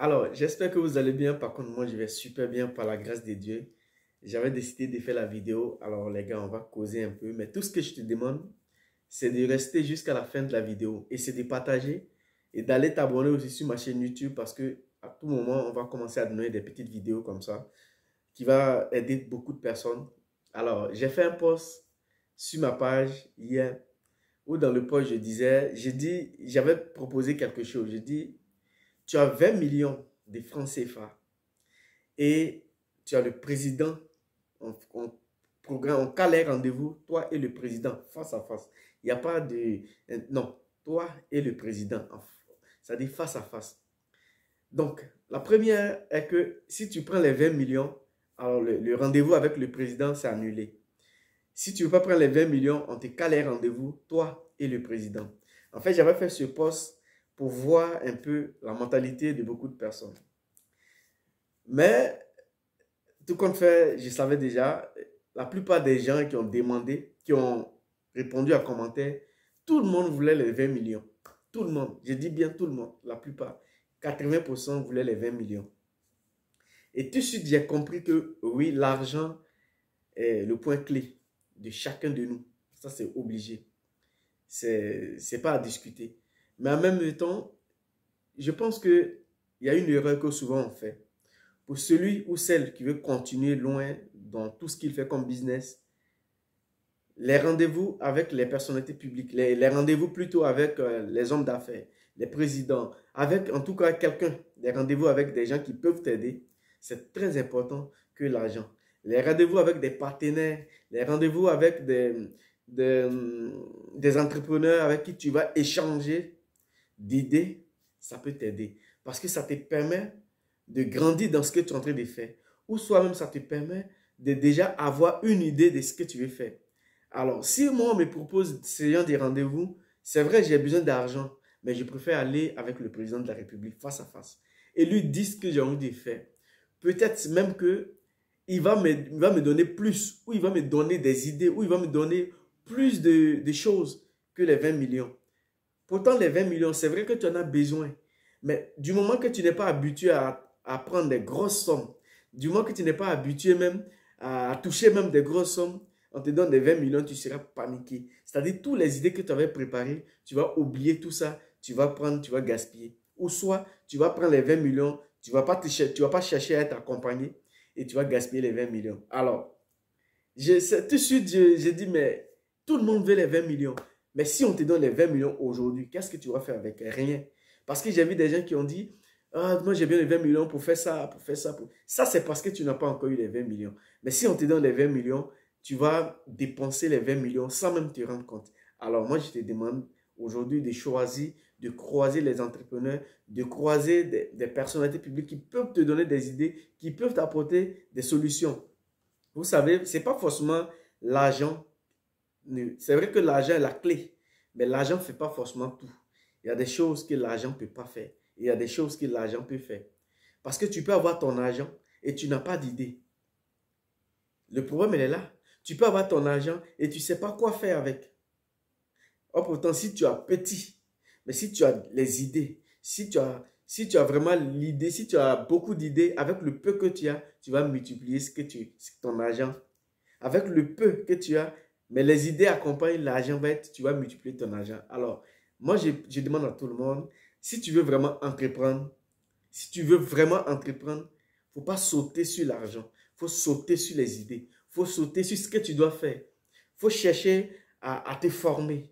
Alors, j'espère que vous allez bien. Par contre, moi, je vais super bien par la grâce de Dieu. J'avais décidé de faire la vidéo. Alors, les gars, on va causer un peu. Mais tout ce que je te demande, c'est de rester jusqu'à la fin de la vidéo. Et c'est de partager et d'aller t'abonner aussi sur ma chaîne YouTube parce que à tout moment, on va commencer à donner des petites vidéos comme ça qui va aider beaucoup de personnes. Alors, j'ai fait un post sur ma page hier où dans le post, j'avais proposé quelque chose. J'ai dit, tu as 20 millions de francs CFA et tu as le président on cale un rendez-vous, toi et le président, face à face. Il n'y a pas de... Non, toi et le président, ça dit face à face. Donc, la première est que si tu prends les 20 millions, alors le rendez-vous avec le président, c'est annulé. Si tu ne veux pas prendre les 20 millions, on te cale un rendez-vous, toi et le président. En fait, j'avais fait ce post pour voir un peu la mentalité de beaucoup de personnes. Mais, tout compte fait, je savais déjà, la plupart des gens qui ont demandé, qui ont répondu à commentaire, tout le monde voulait les 20 millions. Tout le monde, je dis bien tout le monde, la plupart. 80% voulaient les 20 millions. Et tout de suite, j'ai compris que oui, l'argent est le point clé de chacun de nous. Ça, c'est obligé. C'est pas à discuter. Mais en même temps, je pense qu'il y a une erreur que souvent on fait. Pour celui ou celle qui veut continuer loin dans tout ce qu'il fait comme business, les rendez-vous avec les personnalités publiques, les rendez-vous plutôt avec les hommes d'affaires, les présidents, avec en tout cas quelqu'un, des rendez-vous avec des gens qui peuvent t'aider, c'est très important que l'argent. Les rendez-vous avec des partenaires, les rendez-vous avec des entrepreneurs avec qui tu vas échanger d'idées, ça peut t'aider. Parce que ça te permet de grandir dans ce que tu es en train de faire. Ou soit même ça te permet de déjà avoir une idée de ce que tu veux faire. Alors, si moi on me propose ce genre de rendez-vous, c'est vrai j'ai besoin d'argent, mais je préfère aller avec le président de la République face à face et lui dire ce que j'ai envie de faire. Peut-être même que il va me donner plus, ou il va me donner des idées, ou il va me donner plus de choses que les 20 millions. Pourtant, les 20 millions, c'est vrai que tu en as besoin. Mais du moment que tu n'es pas habitué à prendre des grosses sommes, du moment que tu n'es pas habitué même à toucher même des grosses sommes, on te donne des 20 millions, tu seras paniqué. C'est-à-dire, toutes les idées que tu avais préparées, tu vas oublier tout ça, tu vas prendre, tu vas gaspiller. Ou soit, tu vas prendre les 20 millions, tu ne vas pas chercher à être accompagné et tu vas gaspiller les 20 millions. Alors, tout de suite, j'ai dit, mais tout le monde veut les 20 millions. Mais si on te donne les 20 millions aujourd'hui, qu'est-ce que tu vas faire avec? Rien. Parce que j'ai vu des gens qui ont dit, ah, moi j'ai bien les 20 millions pour faire ça, pour faire ça. Ça, c'est parce que tu n'as pas encore eu les 20 millions. Mais si on te donne les 20 millions, tu vas dépenser les 20 millions sans même te rendre compte. Alors moi, je te demande aujourd'hui de choisir, de croiser les entrepreneurs, de croiser des personnalités publiques qui peuvent te donner des idées, qui peuvent t'apporter des solutions. Vous savez, ce n'est pas forcément l'argent. C'est vrai que l'argent est la clé, mais l'argent ne fait pas forcément tout. Il y a des choses que l'argent ne peut pas faire. Il y a des choses que l'argent peut faire. Parce que tu peux avoir ton argent et tu n'as pas d'idée. Le problème, il est là. Tu peux avoir ton argent et tu ne sais pas quoi faire avec. Or, pourtant, si tu as petit, mais si tu as les idées, si tu as vraiment l'idée, si tu as beaucoup d'idées, avec le peu que tu as, tu vas multiplier ton argent. Avec le peu que tu as, mais les idées accompagnent l'argent, tu vas multiplier ton argent. Alors, moi, je demande à tout le monde, si tu veux vraiment entreprendre, il ne faut pas sauter sur l'argent. Il faut sauter sur les idées. Il faut sauter sur ce que tu dois faire. Il faut chercher à te former.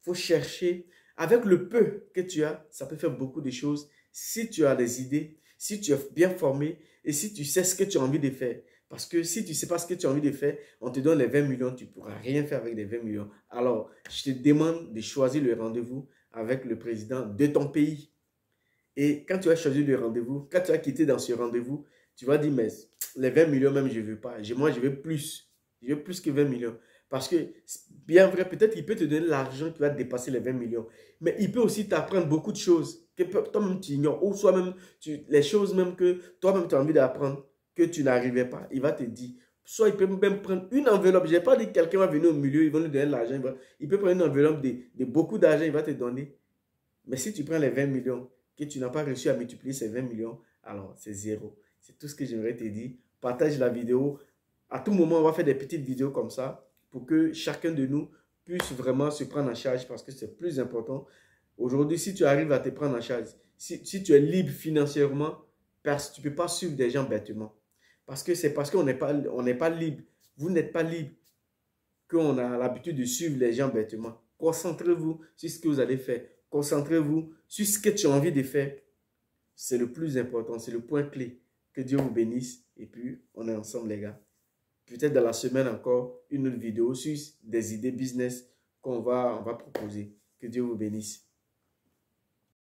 Il faut chercher, avec le peu que tu as, ça peut faire beaucoup de choses. Si tu as des idées, si tu es bien formé et si tu sais ce que tu as envie de faire. Parce que si tu ne sais pas ce que tu as envie de faire, on te donne les 20 millions, tu ne pourras rien faire avec les 20 millions. Alors, je te demande de choisir le rendez-vous avec le président de ton pays. Et quand tu as choisi le rendez-vous, quand tu as quitté dans ce rendez-vous, tu vas dire, mais les 20 millions même, je ne veux pas. Moi, je veux plus. Je veux plus que 20 millions. Parce que, bien vrai, peut-être qu'il peut te donner l'argent qui va dépasser les 20 millions. Mais il peut aussi t'apprendre beaucoup de choses que toi-même tu ignores. Ou soit-même, les choses même que toi-même tu as envie d'apprendre, que tu n'arrivais pas. Il va te dire. Soit il peut même prendre une enveloppe. Je n'ai pas dit que quelqu'un va venir au milieu, il va nous donner l'argent. Il peut prendre une enveloppe de beaucoup d'argent, il va te donner. Mais si tu prends les 20 millions, que tu n'as pas réussi à multiplier ces 20 millions, alors c'est zéro. C'est tout ce que j'aimerais te dire. Partage la vidéo. À tout moment, on va faire des petites vidéos comme ça pour que chacun de nous puisse vraiment se prendre en charge parce que c'est plus important. Aujourd'hui, si tu arrives à te prendre en charge, si tu es libre financièrement, tu ne peux pas suivre des gens bêtement. Parce que c'est parce qu'on n'est pas libre. Vous n'êtes pas libre qu'on a l'habitude de suivre les gens bêtement. Concentrez-vous sur ce que vous allez faire. Concentrez-vous sur ce que tu as envie de faire. C'est le plus important, c'est le point clé. Que Dieu vous bénisse et puis on est ensemble les gars. Peut-être dans la semaine encore, une autre vidéo sur des idées business on va proposer. Que Dieu vous bénisse.